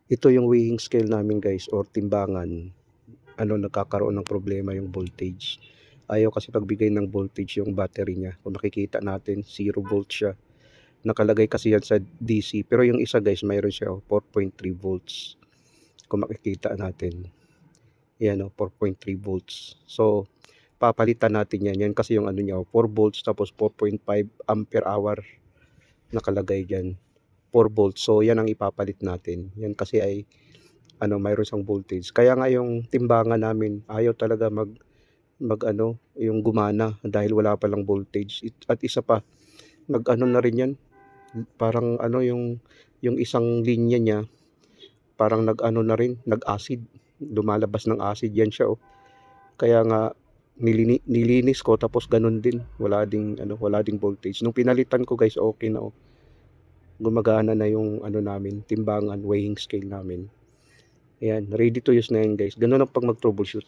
Ito yung weighing scale namin guys or timbangan. Nagkakaroon ng problema yung voltage. Ayaw kasi pagbigay ng voltage yung battery niya. Kung makikita natin, 0 volt siya. Nakalagay kasi yan sa DC. Pero yung isa guys, mayroon siya 4.3 volts. Kung makikita natin. Yan 4.3 volts. So, papalitan natin yan. Yan kasi yung niya, 4 volts tapos 4.5 ampere hour nakalagay dyan. 4 volts. So, yan ang ipapalit natin. Yan kasi ay mayroon siyang voltage. Kaya nga yung timbangan namin ayaw talaga yung gumana dahil wala pa lang voltage. At isa pa, na rin yan. Parang yung isang linya niya parang na rin, nag-acid. Lumalabas ng acid yan siya oh. Kaya nga nilinis ko tapos ganun din. Wala ding voltage. Nung pinalitan ko guys, okay na oh. Gumagana na yung namin, timbangan, weighing scale namin. Ayan, ready to use na yan guys. Ganun ang pag mag-troubleshoot.